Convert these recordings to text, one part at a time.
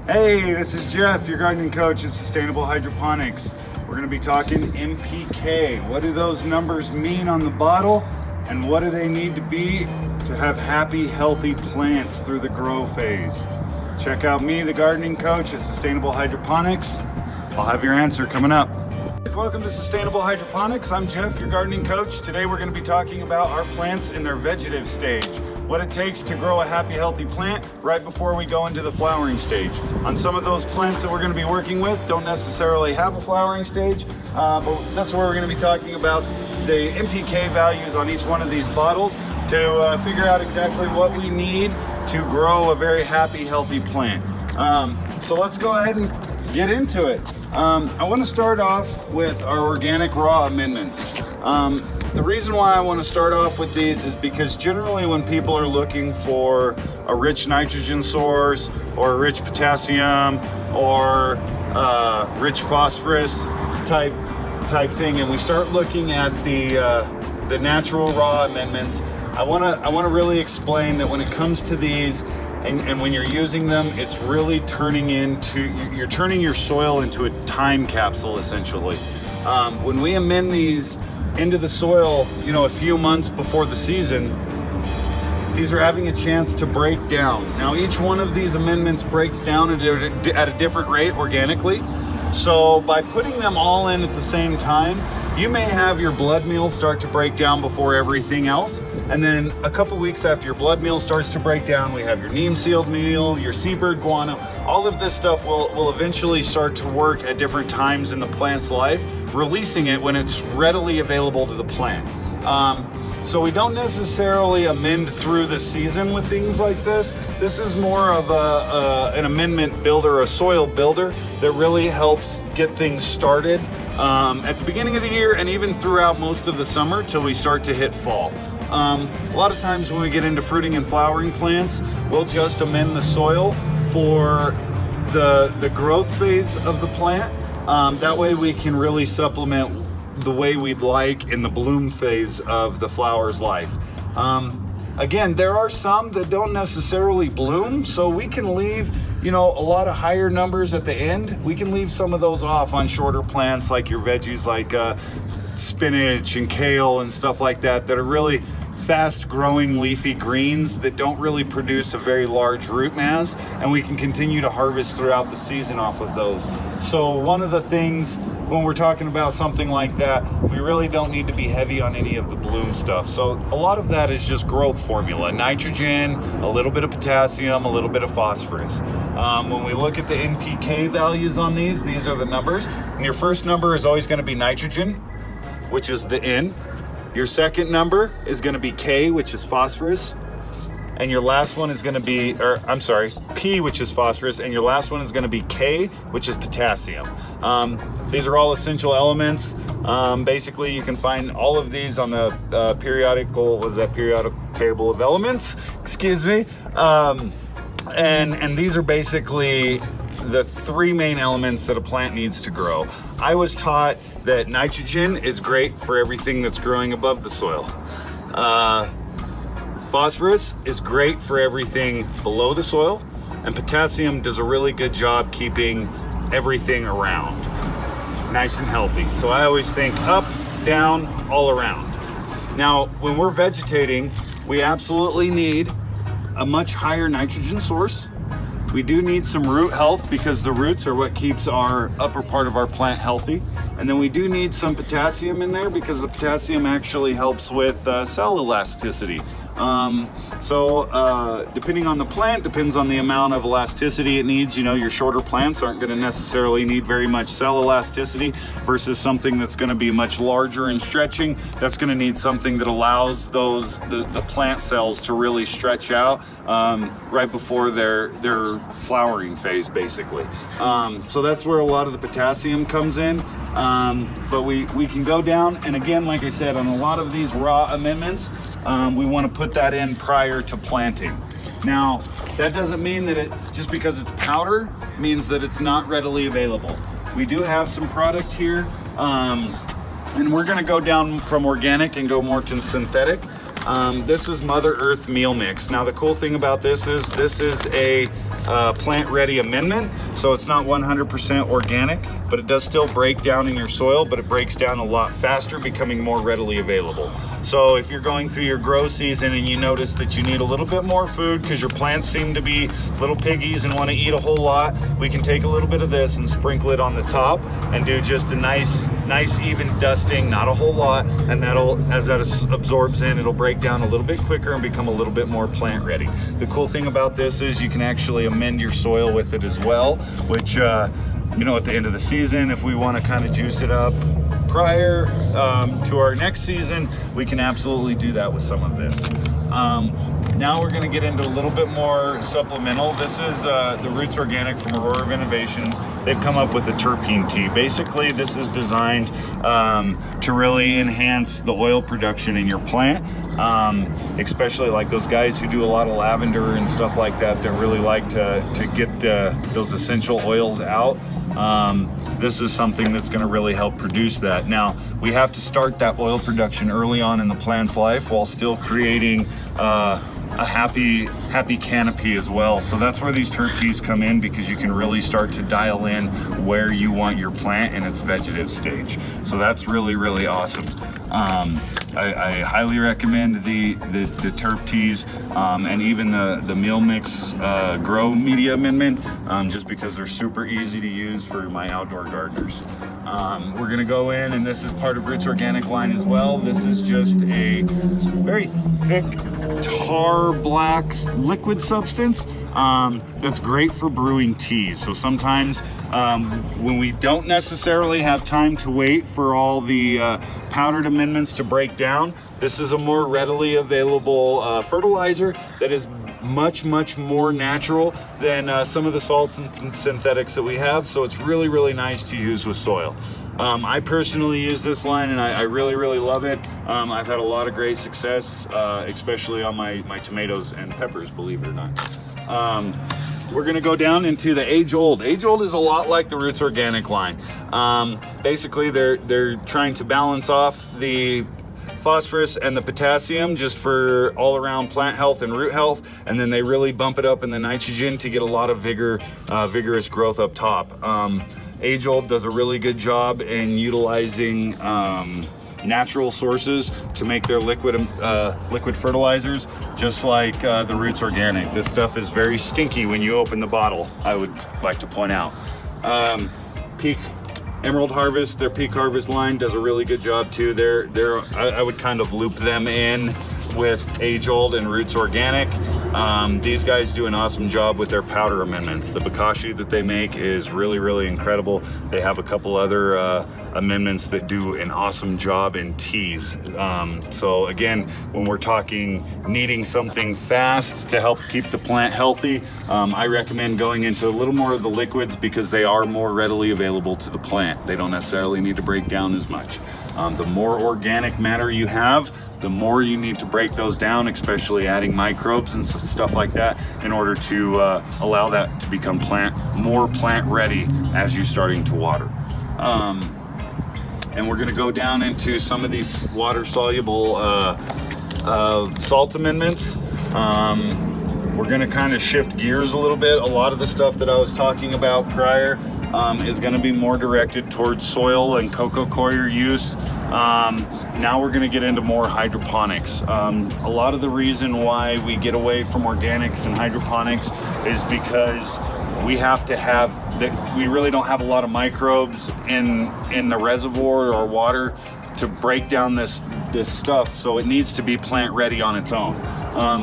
Hey, this is Jeff, your gardening coach at Sustainable Hydroponics. We're going to be talking NPK. What do those numbers mean on the bottle, and what do they need to be to have happy, healthy plants through the grow phase? Check out me, the gardening coach at Sustainable Hydroponics. I'll have your answer coming up. Welcome to Sustainable Hydroponics. I'm Jeff, your gardening coach. Today we're going to be talking about our plants in their vegetative stage, what it takes to grow a happy, healthy plant right before we go into the flowering stage. On some of those plants that we're going to be working with don't necessarily have a flowering stage, but that's where we're going to be talking about the NPK values on each one of these bottles to figure out exactly what we need to grow a very happy, healthy plant. So let's go ahead and get into it. I want to start off with our organic raw amendments. The reason why I want to start off with these is because generally when people are looking for a rich nitrogen source or a rich potassium or rich phosphorus type thing, and we start looking at the natural raw amendments, I want to really explain that when it comes to these, and when you're using them, it's really you're turning your soil into a time capsule, essentially. When we amend these into the soil, a few months before the season, these are having a chance to break down. Now, each one of these amendments breaks down at a different rate organically. So by putting them all in at the same time, you may have your blood meal start to break down before everything else. And then a couple weeks after your blood meal starts to break down, we have your neem sealed meal, your seabird guano. All of this stuff will eventually start to work at different times in the plant's life, releasing it when it's readily available to the plant. So we don't necessarily amend through the season with things like this. This is more of an amendment builder, a soil builder that really helps get things started at the beginning of the year and even throughout most of the summer till we start to hit fall. A lot of times when we get into fruiting and flowering plants, we'll just amend the soil for the growth phase of the plant. That way we can really supplement the way we'd like in the bloom phase of the flower's life. Again, there are some that don't necessarily bloom, so we can leave a lot of higher numbers at the end. We can leave some of those off on shorter plants like your veggies, like spinach and kale and stuff like that are really fast growing leafy greens that don't really produce a very large root mass, and we can continue to harvest throughout the season off of those. So one of the things when we're talking about something like that, we really don't need to be heavy on any of the bloom stuff. So a lot of that is just growth formula: nitrogen, a little bit of potassium, a little bit of phosphorus. When we look at the NPK values on these are the numbers. And your first number is always going to be nitrogen, which is the N. Your second number is going to be K, which is phosphorus. And your last one is going to be, P, which is phosphorus. And your last one is going to be K, which is potassium. These are all essential elements. Basically, you can find all of these on the periodic table of elements. Excuse me. And these are basically the three main elements that a plant needs to grow. I was taught that nitrogen is great for everything that's growing above the soil. Phosphorus is great for everything below the soil, and potassium does a really good job keeping everything around nice and healthy. So I always think up, down, all around. Now, when we're vegetating, we absolutely need a much higher nitrogen source. We do need some root health because the roots are what keeps our upper part of our plant healthy. And then we do need some potassium in there because the potassium actually helps with cell elasticity. Depending on the plant, depends on the amount of elasticity it needs. Your shorter plants aren't going to necessarily need very much cell elasticity versus something that's going to be much larger and stretching. That's going to need something that allows the plant cells to really stretch out right before their flowering phase, basically. So that's where a lot of the potassium comes in. But we can go down, and again, like I said, on a lot of these raw amendments, we want to put that in prior to planting. Now, that doesn't mean that just because it's powder means that it's not readily available. We do have some product here, and we're going to go down from organic and go more to synthetic. This is Mother Earth Meal Mix. Now the cool thing about this is a plant-ready amendment, so it's not 100% organic, but it does still break down in your soil, but it breaks down a lot faster, becoming more readily available. So if you're going through your grow season and you notice that you need a little bit more food because your plants seem to be little piggies and want to eat a whole lot, we can take a little bit of this and sprinkle it on the top and do just a nice even dusting, not a whole lot, and that'll, as that absorbs in, it'll break down a little bit quicker and become a little bit more plant ready. The cool thing about this is you can actually amend your soil with it as well, which you know, at the end of the season, if we want to kind of juice it up prior to our next season, we can absolutely do that with some of this. Now we're going to get into a little bit more supplemental. This is the Roots Organic from Aurora Innovations. They've come up with a terpene tea. Basically, this is designed to really enhance the oil production in your plant, especially like those guys who do a lot of lavender and stuff like that. They really like to get those essential oils out. This is something that's going to really help produce that. Now, we have to start that oil production early on in the plant's life while still creating a happy canopy as well. So that's where these terp teas come in, because you can really start to dial in where you want your plant in its vegetative stage. So that's really, really awesome. I highly recommend the terp teas and even the meal mix grow media amendment, just because they're super easy to use for my outdoor gardeners. We're gonna go in, and this is part of Roots Organic line as well. This is just a very thick tar black liquid substance that's great for brewing teas. So sometimes when we don't necessarily have time to wait for all the powdered amendments to break down, this is a more readily available fertilizer that is much more natural than some of the salts and synthetics that we have. So it's really, really nice to use with soil. I personally use this line, and I really, really love it. I've had a lot of great success, especially on my tomatoes and peppers, believe it or not. We're gonna go down into the Age Old. Age Old is a lot like the Roots Organic line. Basically, they're trying to balance off the phosphorus and the potassium just for all around plant health and root health, and then they really bump it up in the nitrogen to get a lot of vigorous growth up top. Age Old does a really good job in utilizing natural sources to make their liquid fertilizers, just like the Roots Organic. This stuff is very stinky when you open the bottle, I would like to point out. Peak Emerald Harvest, their Peak Harvest line, does a really good job too. I would kind of loop them in with Age Old and Roots Organic. These guys do an awesome job with their powder amendments. The bokashi that they make is really, really incredible. They have a couple other amendments that do an awesome job in teas. So again, when we're talking needing something fast to help keep the plant healthy, I recommend going into a little more of the liquids, because they are more readily available to the plant. They don't necessarily need to break down as much. The more organic matter you have, the more you need to break those down, especially adding microbes and stuff like that, in order to allow that to become more plant ready as you're starting to water. And we're gonna go down into some of these water soluble salt amendments. We're gonna kind of shift gears a little bit. A lot of the stuff that I was talking about prior is gonna be more directed towards soil and cocoa coir use. Now we're gonna get into more hydroponics. A lot of the reason why we get away from organics and hydroponics is because we have to have we really don't have a lot of microbes in the reservoir or water to break down this stuff, so it needs to be plant ready on its own.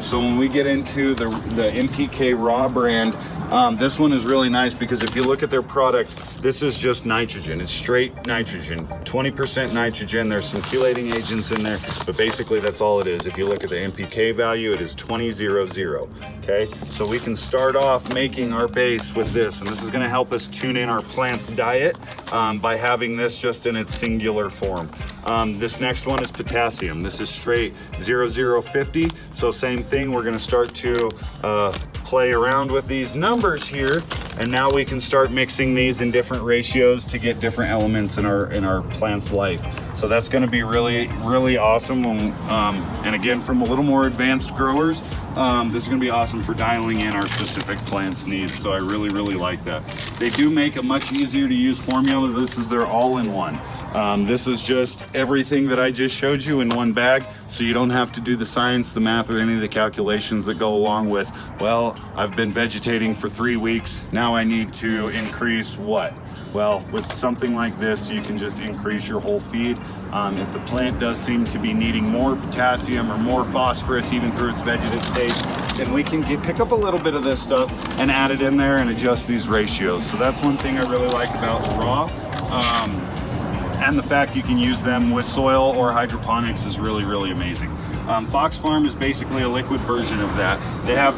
So when we get into the NPK Raw brand, this one is really nice, because if you look at their product, this is just nitrogen. It's straight nitrogen, 20% nitrogen. There's some chelating agents in there, but basically that's all it is. If you look at the NPK value, it is 2000. Okay, so we can start off making our base with this, and this is going to help us tune in our plant's diet by having this just in its singular form. This next one is potassium. This is straight 0050. So same thing. We're going to start to play around with these numbers here, and now we can start mixing these in different ratios to get different elements in our plant's life. So that's going to be really, really awesome. And again, from a little more advanced growers, this is going to be awesome for dialing in our specific plants' needs. So I really, really like that. They do make a much easier to use formula. This is their all-in-one. This is just everything that I just showed you in one bag, so you don't have to do the science, the math, or any of the calculations that go along with, well, I've been vegetating for 3 weeks, now I need to increase what? Well, with something like this, you can just increase your whole feed. If the plant does seem to be needing more potassium or more phosphorus even through its vegetative state, then we can pick up a little bit of this stuff and add it in there and adjust these ratios. So that's one thing I really like about the raw. And the fact you can use them with soil or hydroponics is really, really amazing. Fox Farm is basically a liquid version of that. They have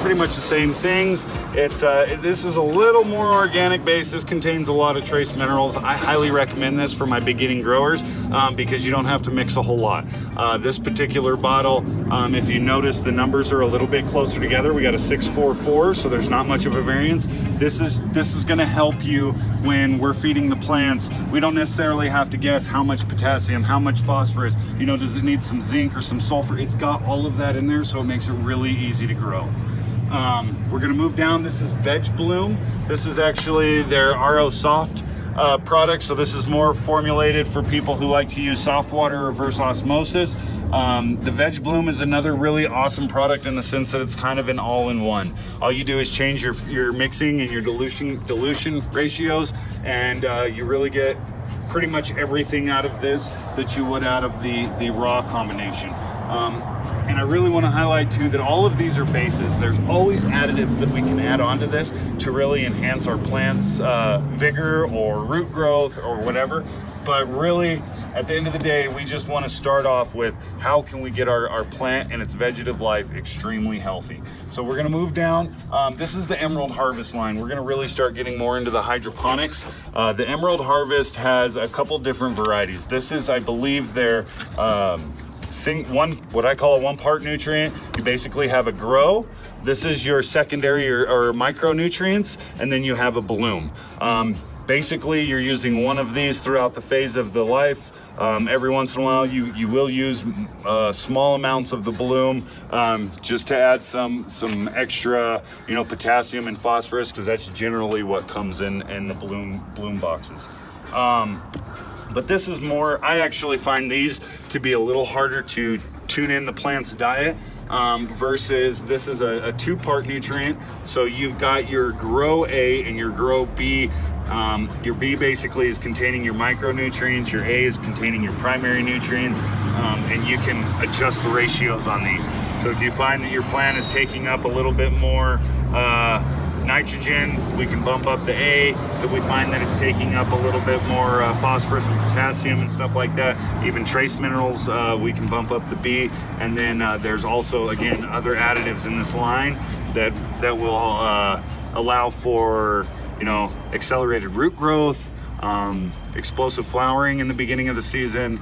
pretty much the same things. This is a little more organic based. This contains a lot of trace minerals. I highly recommend this for my beginning growers because you don't have to mix a whole lot. This particular bottle, if you notice, the numbers are a little bit closer together. We got a 644, so there's not much of a variance. This is going to help you when we're feeding the plants. We don't necessarily have to guess how much potassium, how much phosphorus, does it need some zinc or some sulfur? It's got all of that in there, so it makes it really easy to grow. We're gonna move down. This is Veg Bloom. This is actually their RO Soft product, so this is more formulated for people who like to use soft water reverse osmosis. The Veg Bloom is another really awesome product in the sense that it's kind of an all-in-one. All you do is change your mixing and your dilution ratios, and you really get pretty much everything out of this that you would out of the raw combination. And I really want to highlight too that all of these are bases. There's always additives that we can add onto this to really enhance our plants' vigor or root growth or whatever. But really, at the end of the day, we just want to start off with how can we get our plant and its vegetative life extremely healthy. So we're going to move down. This is the Emerald Harvest line. We're going to really start getting more into the hydroponics. The Emerald Harvest has a couple different varieties. This is, I believe, their what I call a one-part nutrient. You basically have a grow. This is your secondary or micronutrients, and then you have a bloom. Basically, you're using one of these throughout the phase of the life. Every once in a while, you will use small amounts of the bloom just to add some extra, potassium and phosphorus, because that's generally what comes in the bloom boxes. But this is more, I actually find these to be a little harder to tune in the plant's diet versus this is a two-part nutrient. So you've got your Grow A and your Grow B. Your B basically is containing your micronutrients, your A is containing your primary nutrients, and you can adjust the ratios on these. So if you find that your plant is taking up a little bit more nitrogen, we can bump up the A. If we find that it's taking up a little bit more phosphorus and potassium and stuff like that, even trace minerals, we can bump up the B. And then there's also, again, other additives in this line that will allow for accelerated root growth, explosive flowering in the beginning of the season.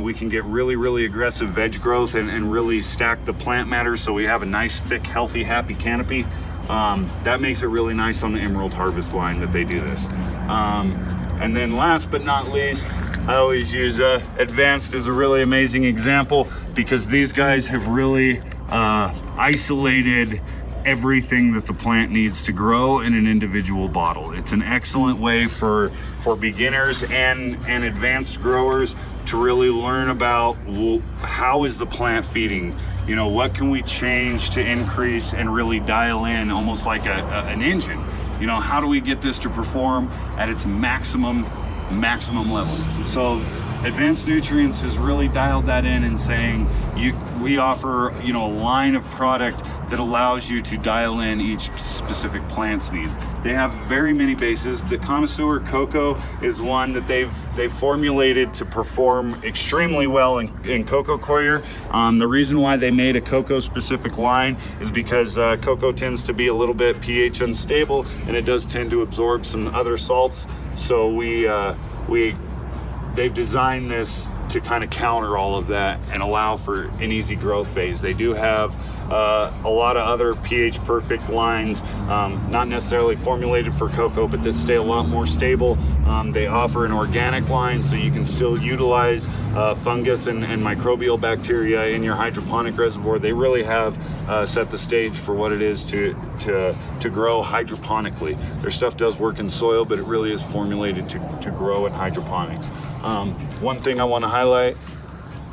We can get really, really aggressive veg growth and really stack the plant matter so we have a nice, thick, healthy, happy canopy. That makes it really nice on the Emerald Harvest line that they do this. And then last but not least, I always use Advanced as a really amazing example because these guys have really isolated everything that the plant needs to grow in an individual bottle. It's an excellent way for beginners and advanced growers to really learn about, well, how is the plant feeding? What can we change to increase and really dial in almost like an engine? How do we get this to perform at its maximum level? So Advanced Nutrients has really dialed that in and saying we offer a line of product that allows you to dial in each specific plant's needs. They have very many bases. The Connoisseur Cocoa is one that they've formulated to perform extremely well in cocoa coir. The reason why they made a cocoa specific line is because cocoa tends to be a little bit pH unstable and it does tend to absorb some other salts. So they've designed this to kind of counter all of that and allow for an easy growth phase. They do have a lot of other pH perfect lines, not necessarily formulated for cocoa, but that stay a lot more stable. They offer an organic line, so you can still utilize fungus and microbial bacteria in your hydroponic reservoir. They really have set the stage for what it is to grow hydroponically. Their stuff does work in soil, but it really is formulated to grow in hydroponics. One thing I want to highlight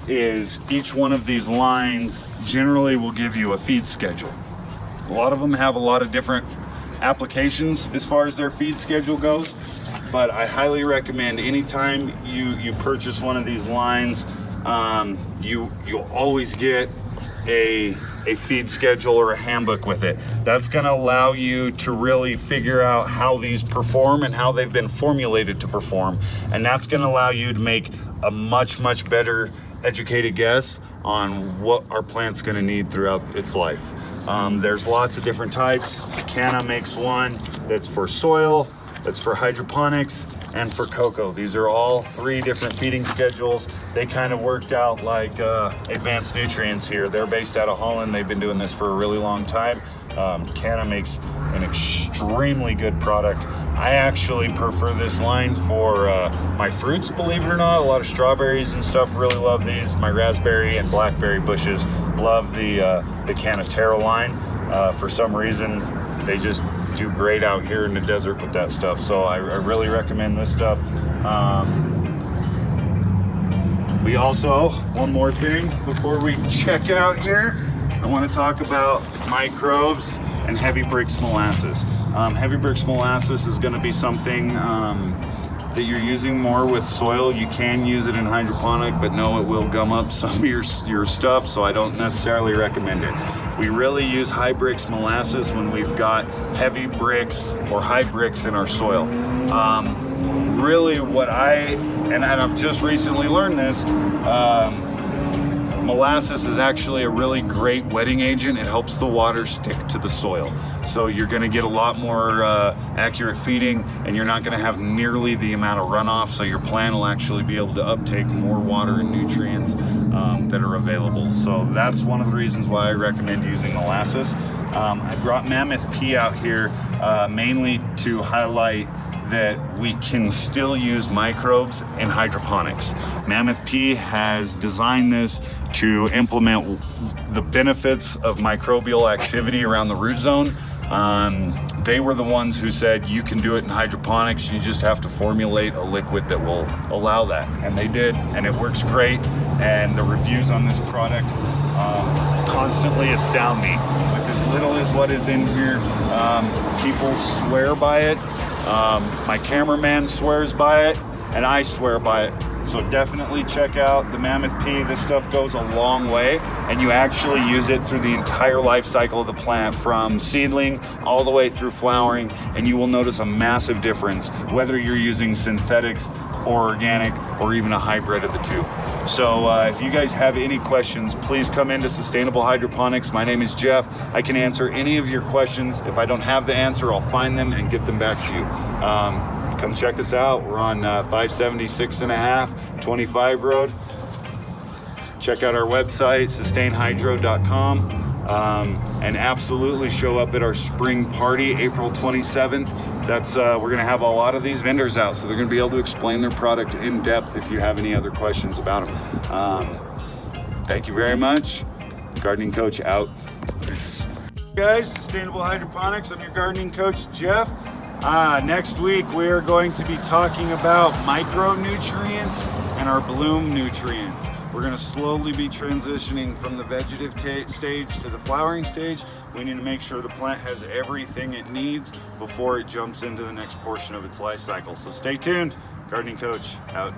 is each one of these lines generally will give you a feed schedule. A lot of them have a lot of different applications as far as their feed schedule goes, but I highly recommend anytime you purchase one of these lines, you'll always get a feed schedule or a handbook with it. That's going to allow you to really figure out how these perform and how they've been formulated to perform, and that's going to allow you to make a much better educated guess on what our plant's going to need throughout its life. There's lots of different types. Canna makes one that's for soil, that's for hydroponics, and for cocoa. These are all 3 different feeding schedules. They kind of worked out like Advanced Nutrients here. They're based out of Holland. They've been doing this for a really long time. Canna makes an extremely good product. I actually prefer this line for my fruits, believe it or not. A lot of strawberries and stuff really love these. My raspberry and blackberry bushes love the Canna Terra line. For some reason, they just do great out here in the desert with that stuff. So I really recommend this stuff. We also, one more thing before we check out here, I want to talk about microbes and heavy bricks molasses. Heavy bricks molasses is going to be something that you're using more with soil. You can use it in hydroponic, but no, it will gum up some of your stuff, so I don't necessarily recommend it. We really use high bricks molasses when we've got heavy bricks or high bricks in our soil. Really what and I've just recently learned this, molasses is actually a really great wetting agent. It helps the water stick to the soil. So you're gonna get a lot more accurate feeding, and you're not gonna have nearly the amount of runoff, so your plant will actually be able to uptake more water and nutrients that are available. So that's one of the reasons why I recommend using molasses. I brought Mammoth P out here mainly to highlight that we can still use microbes in hydroponics. Mammoth P has designed this to implement the benefits of microbial activity around the root zone. They were the ones who said you can do it in hydroponics, you just have to formulate a liquid that will allow that. And they did, and it works great. And the reviews on this product constantly astound me. With as little as what is in here, people swear by it. My cameraman swears by it, and I swear by it. So definitely check out the Mammoth P. This stuff goes a long way, and you actually use it through the entire life cycle of the plant, from seedling all the way through flowering, and you will notice a massive difference whether you're using synthetics or organic or even a hybrid of the two. So if you guys have any questions, please come into Sustainable Hydroponics. My name is Jeff. I can answer any of your questions. If I don't have the answer, I'll find them and get them back to you. Come check us out. We're on 576.5 25 Road. Check out our website, sustainhydro.com. And absolutely show up at our spring party, April 27th. That's we're going to have a lot of these vendors out, so they're going to be able to explain their product in depth if you have any other questions about them. Thank you very much. Gardening Coach out. Peace. Guys, Sustainable Hydroponics. I'm your gardening coach, Jeff. Next week we are going to be talking about micronutrients and our bloom nutrients. We're going to slowly be transitioning from the vegetative stage to the flowering stage. We need to make sure the plant has everything it needs before it jumps into the next portion of its life cycle. So stay tuned. Gardening Coach out.